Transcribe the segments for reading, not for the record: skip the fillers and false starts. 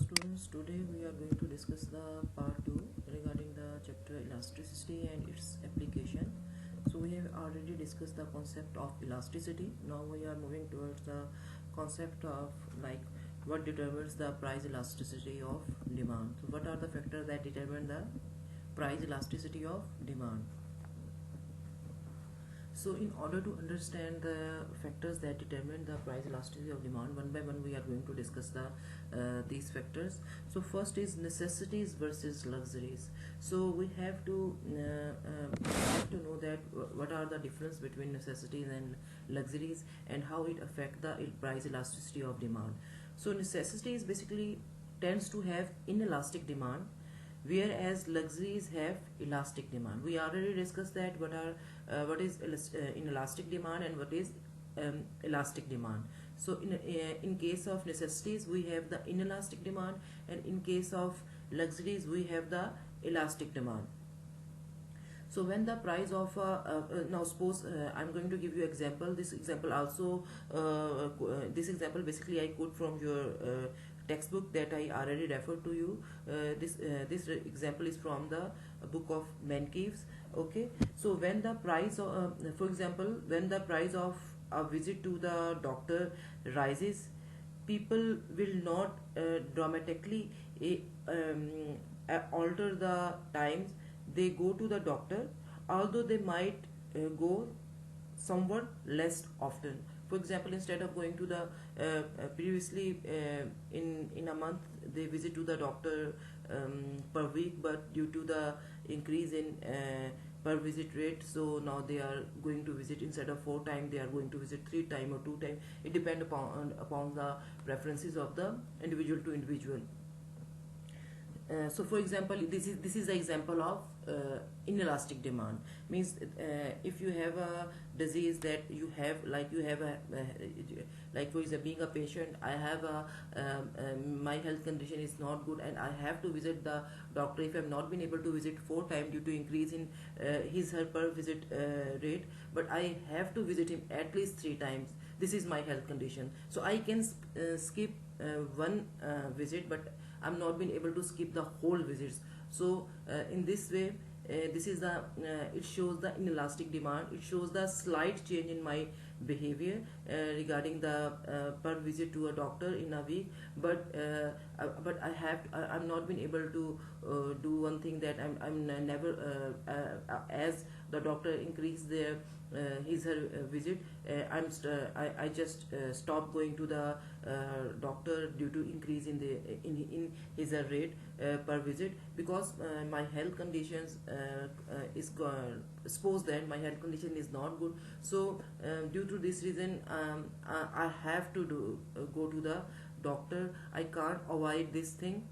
students, today we are going to discuss the part 2 regarding the chapter elasticity and its application. So we have already discussed the concept of elasticity. Now we are moving towards the concept of like what determines the price elasticity of demand. So what are the factors that determine the price elasticity of demand? So in order to understand the factors that determine the price elasticity of demand, one by one we are going to discuss these factors. So first is necessities versus luxuries. So we have to know that what are the difference between necessities and luxuries and how it affect the price elasticity of demand. So necessities basically tends to have inelastic demand, whereas luxuries have elastic demand. We already discussed that what is inelastic demand and what is elastic demand. So in case of necessities we have the inelastic demand, and in case of luxuries we have the elastic demand. So when the price of now suppose I'm going to give you example. This example also this example basically I quote from your textbook that I already referred to you. This example is from the book of Menkiewicz. Okay, so when the price of, for example, when the price of a visit to the doctor rises, people will not dramatically alter the times they go to the doctor, although they might go somewhat less often. For example, instead of going to the previously in a month they visit to the doctor per week, but due to the increase in per visit rate, so now they are going to visit, instead of 4 times they are going to visit 3 times or 2 times. It depends upon the preferences of the individual to individual. So for example, this is the example of inelastic demand. Means if you have a disease that you have, like you have a like for example, being a patient, I have a my health condition is not good and I have to visit the doctor. If I have not been able to visit 4 times due to increase in her per visit rate, but I have to visit him at least 3 times. This is my health condition, so I can skip one visit, but I'm not been able to skip the whole visits. So in this way, this is the it shows the inelastic demand. It shows the slight change in my behavior regarding the per visit to a doctor in a week, but I'm not been able to do one thing, that I'm never as the doctor increase their her visit, I just stop going to the doctor due to increase in the in his rate per visit, because my health conditions is suppose that my health condition is not good. So due to this reason I have to go to the doctor. I can't avoid this thing.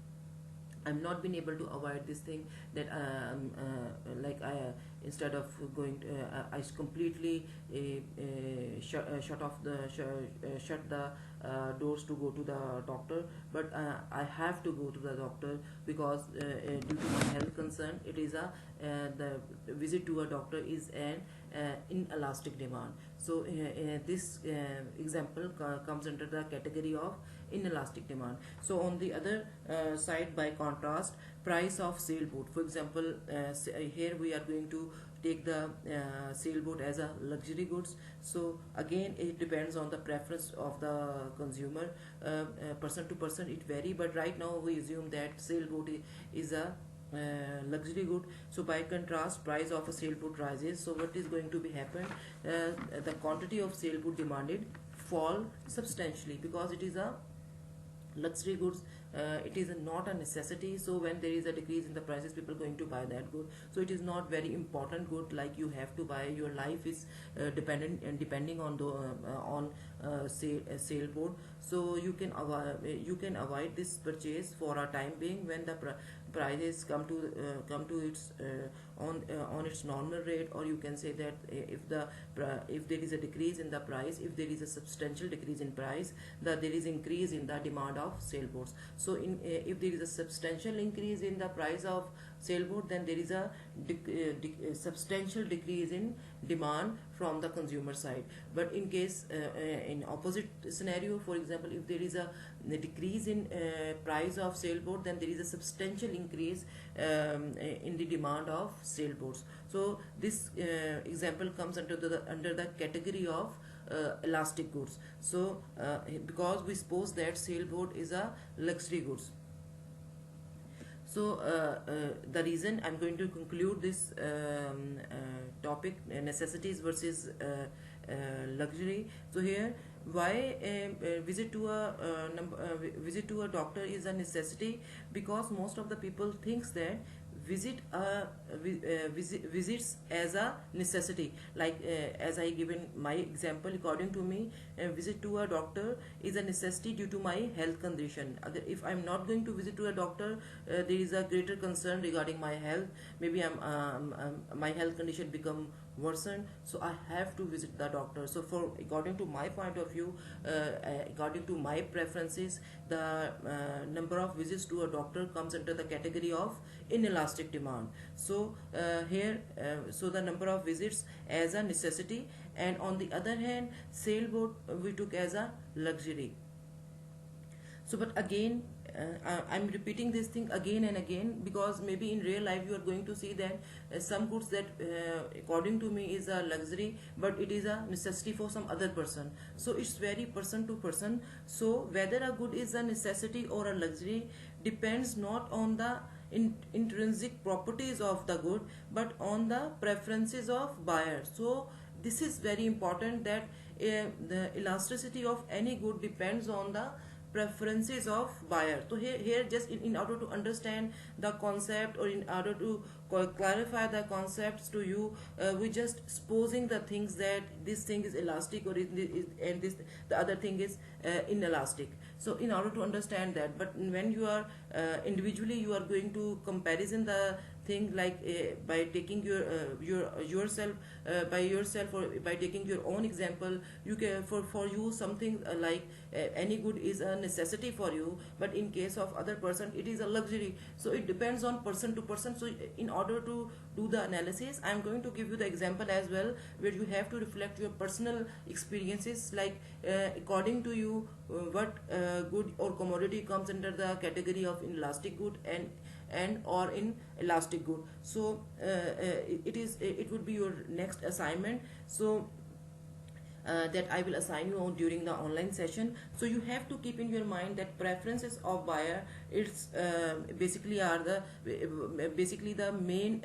I'm not been able to avoid this thing, that like I instead of going to, I completely shut the doors to go to the doctor, but I have to go to the doctor because due to my health concern, it is a the visit to a doctor is an inelastic demand. So this example comes under the category of inelastic demand. So on the other side, by contrast, price of sailboat. For example, here we are going to take the sailboat as a luxury goods. So again, it depends on the preference of the consumer. Person to person it vary, but right now we assume that sailboat is a luxury good. So by contrast, price of a sailboat rises. So what is going to be happen? The quantity of sailboat demanded fall substantially, because it is a luxury goods. It is not a necessity. So when there is a decrease in the prices, people are going to buy that good. So it is not very important good, like you have to buy. Your life is depending on the sailboat. So you can avoid this purchase for a time being. When the prices come to its on its normal rate, or you can say that if there is a decrease in the price, if there is a substantial decrease in price, there is increase in the demand of sailboats. So if there is a substantial increase in the price of sailboat, then there is a substantial decrease in demand from the consumer side. But in case in opposite scenario, for example, if there is a decrease in price of sailboat, then there is a substantial increase in the demand of sailboats. So this example comes under the category of elastic goods. So because we suppose that sailboat is a luxury goods, so the reason I'm going to conclude this topic, necessities versus luxury. So here, why visit to a visit to a doctor is a necessity? Because most of the people thinks that visits as a necessity. Like as I given my example, according to me, visit to a doctor is a necessity due to my health condition. If I'm not going to visit to a doctor, there is a greater concern regarding my health. Maybe my health condition become worsen, so I have to visit the doctor. So for according to my point of view, according to my preferences, the number of visits to a doctor comes under the category of inelastic demand. So here so the number of visits as a necessity, and on the other hand, sailboat we took as a luxury. So but again, I'm repeating this thing again and again, because maybe in real life you are going to see that some goods that according to me is a luxury, but it is a necessity for some other person. So it's very person to person. So whether a good is a necessity or a luxury depends not on the intrinsic properties of the good, but on the preferences of buyer. So this is very important, that the elasticity of any good depends on the preferences of buyer. So here just in order to understand the concept, or in order to clarify the concepts to you, we just supposing the things that this thing is elastic, or and this the other thing is inelastic. So in order to understand that, but when you are individually you are going to comparison the thing, like by taking yourself by yourself, or by taking your own example, you can for you something like any good is a necessity for you, but in case of other person it is a luxury. So it depends on person to person. So in order to do the analysis, I am going to give you the example as well, where you have to reflect your personal experiences, like according to you what good or commodity comes under the category of inelastic good and or in elastic good. So it would be your next assignment. So that I will assign you on during the online session. So you have to keep in your mind that preferences of buyer, it's basically the main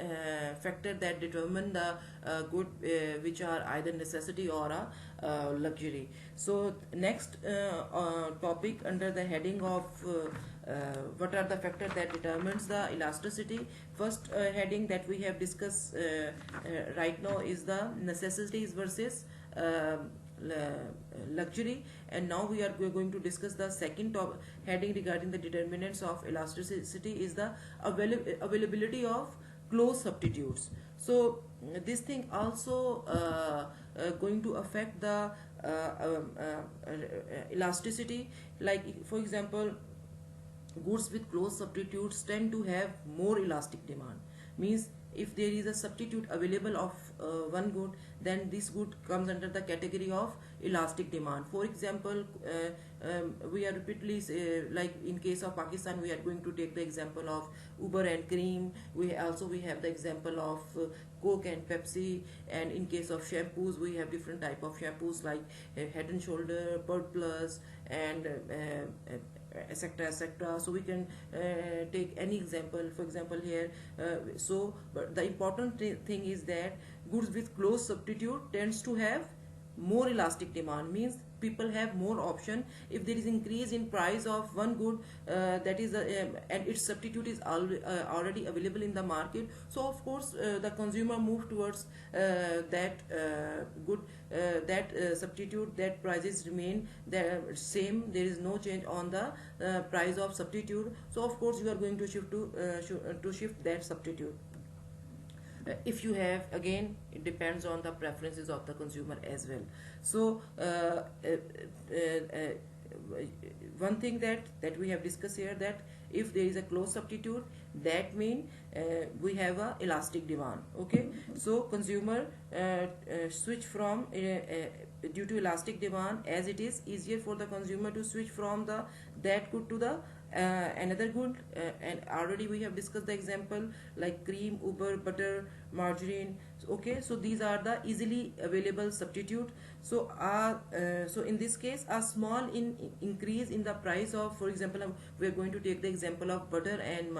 factor that determine the good which are either necessity or a luxury. So next topic under the heading of what are the factors that determines the elasticity. First heading that we have discussed right now is the necessities versus luxury, and now we are going to discuss the second heading regarding the determinants of elasticity is the availability of close substitutes. So this thing also going to affect the elasticity. Like for example, goods with close substitutes tend to have more elastic demand. Means if there is a substitute available of one good, then this good comes under the category of elastic demand. For example, we are repeatedly like in case of Pakistan, we are going to take the example of Uber and Cream. We have the example of Coke and Pepsi. And in case of shampoos, we have different type of shampoos like Head and Shoulder, Pearl Plus, and etc etc. So we can take any example, for example here. But the important thing is that goods with close substitute tends to have more elastic demand. Means people have more option. If there is increase in price of one good that is and its substitute is already available in the market, so of course the consumer move towards that good that substitute, that prices remain the same, there is no change on the price of substitute. So of course you are going to shift to shift that substitute. If you have, again it depends on the preferences of the consumer as well. So one thing that we have discussed here, that if there is a close substitute, that means we have a elastic demand. Okay, so consumer switch from due to elastic demand, as it is easier for the consumer to switch from the that good to the another good, and already we have discussed the example like cream, uber, butter, margarine. Okay, so these are the easily available substitute. So so in this case, a small increase in the price of, for example, we are going to take the example of butter and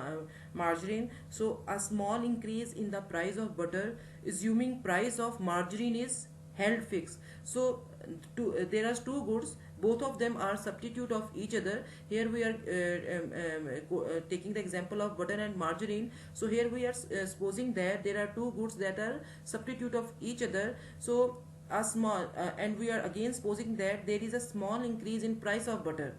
margarine. So a small increase in the price of butter, assuming price of margarine is held fixed. So there are two goods, both of them are substitute of each other. Here we are taking the example of butter and margarine. So here we are supposing that there are two goods that are substitute of each other. So a small and we are again supposing that there is a small increase in price of butter.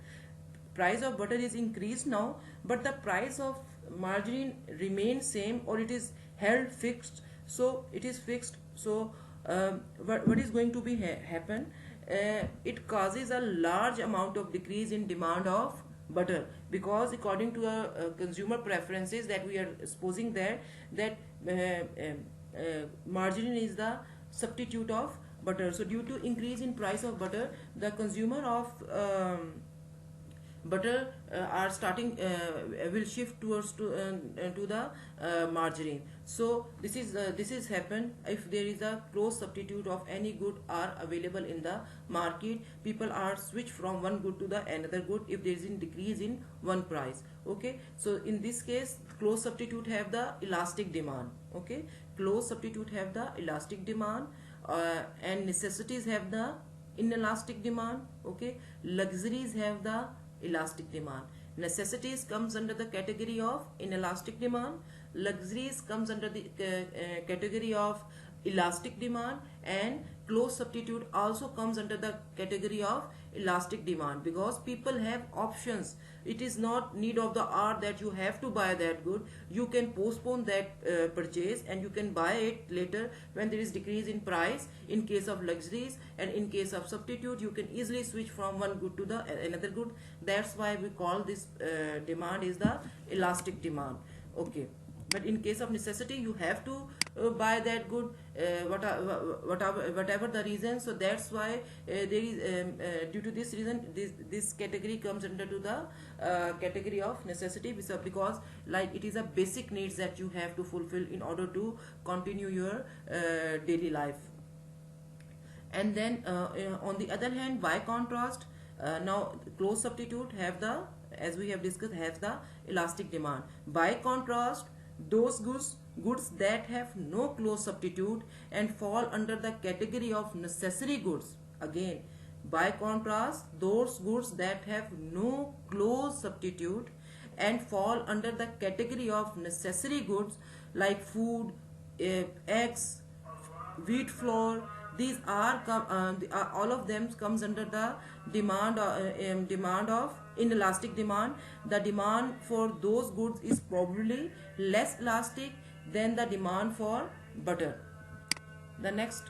Price of butter is increased now, but the price of margarine remains same, or it is held fixed. So it is fixed. So what is going to be happen? It causes a large amount of decrease in demand of butter, because according to consumer preferences, that we are supposing that margarine is the substitute of butter. So due to increase in price of butter, the consumer of butter are starting will shift towards to the margarine. So this is happen if there is a close substitute of any good are available in the market. People are switch from one good to the another good if there is a decrease in one price. Okay, so in this case, close substitute have the elastic demand. Okay, close substitute have the elastic demand, and necessities have the inelastic demand. Okay, luxuries have the elastic demand. Necessities comes under the category of inelastic demand, luxuries comes under the category of elastic demand, and close substitute also comes under the category of elastic demand, because people have options. It is not need of the hour that you have to buy that good. You can postpone that purchase, and you can buy it later when there is decrease in price in case of luxuries, and in case of substitute you can easily switch from one good to the another good. That's why we call this demand is the elastic demand. Okay, but in case of necessity you have to buy that good, whatever the reason. So that's why there is due to this reason, this category comes under to the category of necessity, because like it is a basic needs that you have to fulfill in order to continue your daily life. And then on the other hand, by contrast, now close substitute have the, as we have discussed, have the elastic demand. By contrast, those goods that have no close substitute and fall under the category of necessary goods. Again, by contrast, those goods that have no close substitute and fall under the category of necessary goods, like food, eggs, wheat flour, these are all of them comes under the demand of inelastic demand. The demand for those goods is probably less elastic than the demand for butter. The next